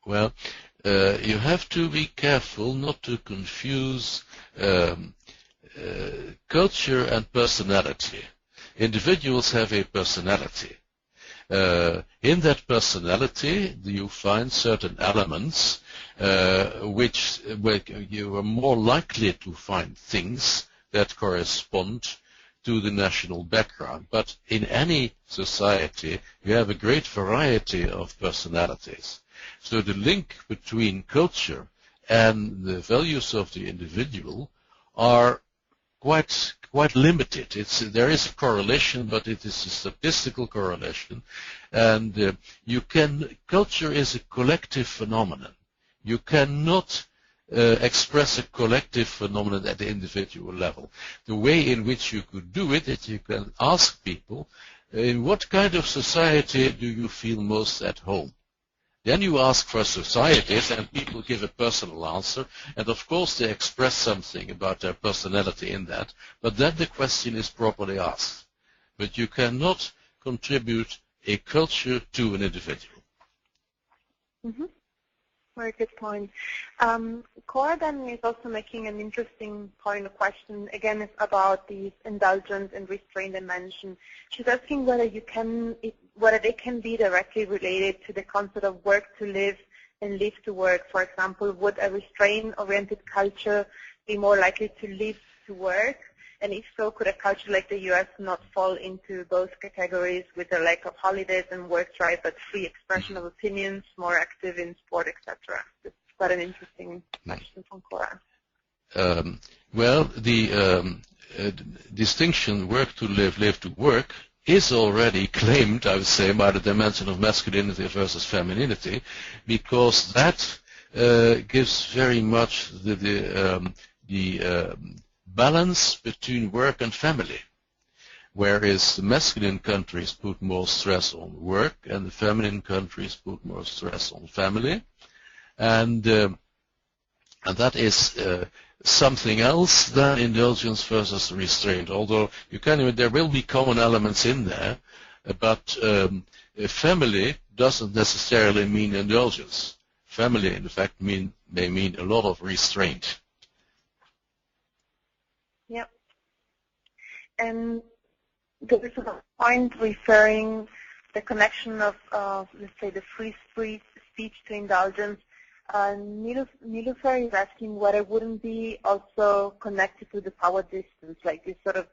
Well, you have to be careful not to confuse culture and personality. Individuals have a personality. In that personality, you find certain elements where you are more likely to find things that correspond to the national background. But in any society, you have a great variety of personalities. So the link between culture and the values of the individual are quite limited. There is a correlation, but it is a statistical correlation, and culture is a collective phenomenon. You cannot express a collective phenomenon at the individual level. The way in which you could do it is you can ask people, in what kind of society do you feel most at home? Then you ask for societies, and people give a personal answer, and of course they express something about their personality in that, but then the question is properly asked. But you cannot contribute a culture to an individual. Mm-hmm. Very good point. Cora then is also making an interesting point of question. Again, it's about the indulgent and restraint dimension. She's asking whether they can be directly related to the concept of work to live and live to work. For example, would a restraint-oriented culture be more likely to live to work? And if so, could a culture like the U.S. not fall into both categories with a lack of holidays and work drive, but free expression of opinions, more active in sport, etc.? It's quite an interesting question from Cora. Well, the distinction work to live, live to work is already claimed, I would say, by the dimension of masculinity versus femininity, because that gives very much the balance between work and family, whereas the masculine countries put more stress on work and the feminine countries put more stress on family, and that is something else than indulgence versus restraint. Although there will be common elements in there, but family doesn't necessarily mean indulgence. Family, in fact, may mean a lot of restraint. And there was a point referring the connection of, let's say, the free speech to indulgence. Niloufer is asking whether it wouldn't be also connected to the power distance, like this sort of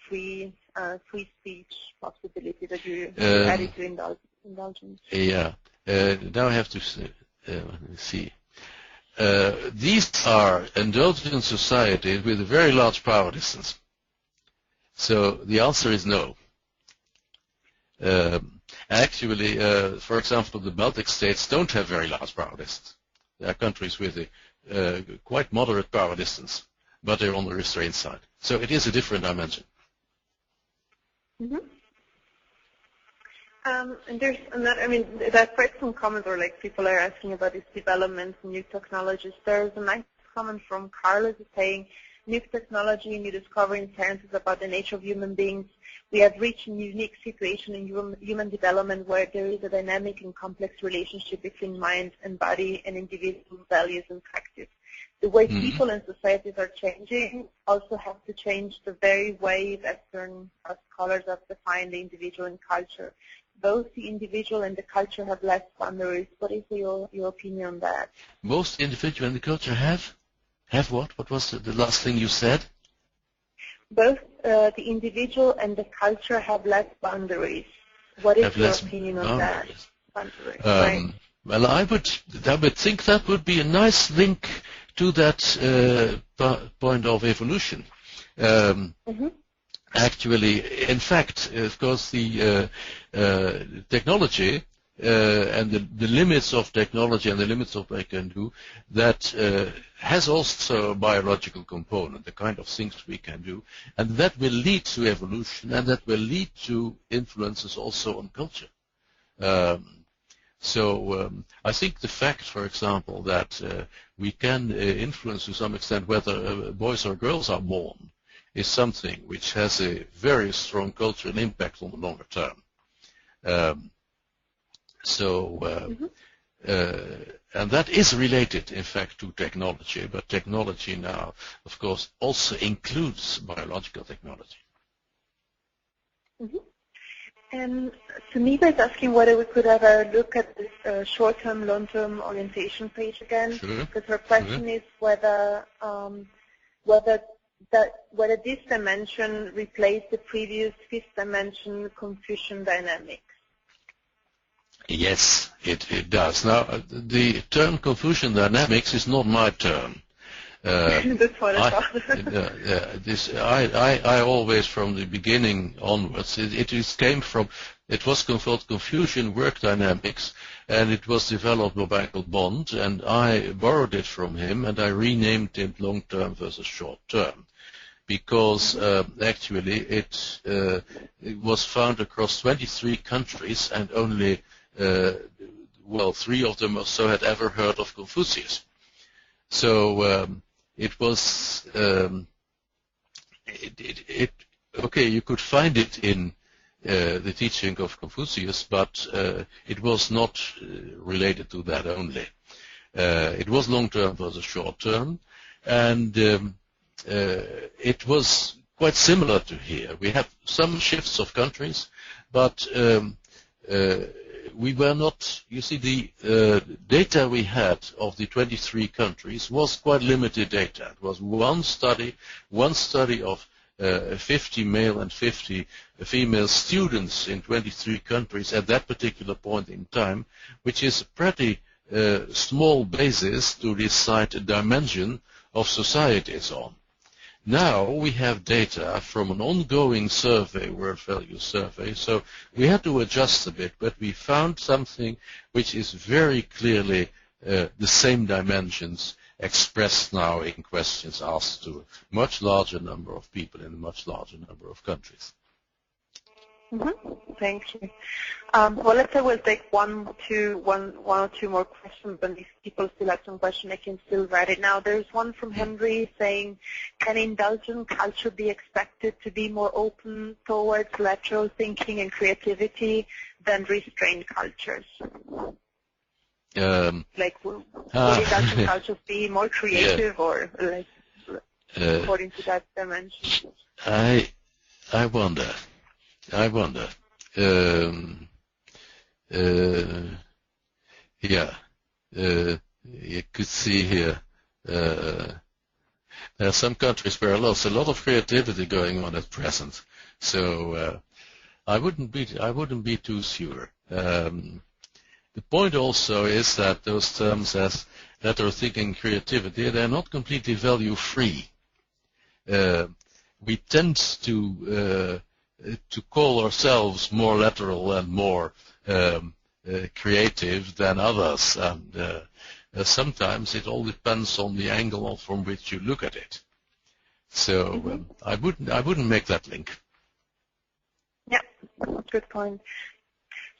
free speech possibility that you added to indulgence. Yeah. Now I have to let me see. These are indulgent societies with a very large power distance. So the answer is no. Actually, for example, the Baltic states don't have very large power distance. They are countries with a quite moderate power distance, but they're on the restraint side. So it is a different dimension. Mm-hmm. And there's another, I mean, there's quite some comments, or like people are asking about these developments and new technologies. There's a nice comment from Carlos saying, new technology, new discovery in science is about the nature of human beings. We have reached a unique situation in human development where there is a dynamic and complex relationship between mind and body and individual values and practice. The way people and societies are changing also have to change the very way Western scholars have defined the individual and culture. Both the individual and the culture have less boundaries. What is your opinion on that? Most individual and the culture have what? What was the last thing you said? Both the individual and the culture have less boundaries. What is your opinion on that? Boundaries, right. Well, I would think that would be a nice link to that point of evolution. Actually, in fact, of course, the technology and the limits of technology and the limits of what I can do, that has also a biological component, the kind of things we can do, and that will lead to evolution, and that will lead to influences also on culture. So I think the fact, for example, that we can influence to some extent whether boys or girls are born is something which has a very strong cultural impact on the longer term. And that is related, in fact, to technology, but technology now, of course, also includes biological technology. Mm-hmm. And Sunita is asking whether we could have a look at this short-term, long-term orientation page again, because her question is whether this dimension replaced the previous fifth dimension Confucian dynamics. Yes, it does. Now, the term Confucian dynamics is not my term. That's what I thought. I always, from the beginning onwards, it was called Confucian work dynamics, and it was developed by Michael Bond, and I borrowed it from him, and I renamed it long-term versus short-term, because actually it was found across 23 countries, and only 3 of them or so had ever heard of Confucius. So it was okay. You could find it in the teaching of Confucius, but it was not related to that only. It was long-term versus short-term, and it was quite similar to here. We have some shifts of countries, but we were not, you see, the data we had of the 23 countries was quite limited data. It was one study of 50 male and 50 female students in 23 countries at that particular point in time, which is a pretty small basis to decide a dimension of societies on. Now we have data from an ongoing survey, word value survey, so we had to adjust a bit, but we found something which is very clearly the same dimensions expressed now in questions asked to a much larger number of people in a much larger number of countries. Mm-hmm. Thank you. Well, let's say we'll take one or two more questions, and if people still have some questions, I can still write it now. There's one from Henry saying, can indulgent culture be expected to be more open towards lateral thinking and creativity than restrained cultures? Like, will indulgent cultures be more creative or like according to that dimension? I wonder. Yeah. You could see here. There are some countries where there's a lot of creativity going on at present. So I wouldn't be too sure. The point also is that those terms that are thinking creativity, they're not completely value-free. We tend to call ourselves more lateral and more creative than others, and sometimes it all depends on the angle from which you look at it. So I wouldn't make that link. Yeah, good point.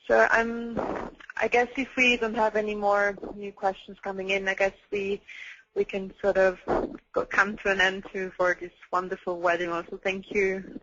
So I guess if we don't have any more new questions coming in, I guess we can sort of come to an end for this wonderful webinar. So thank you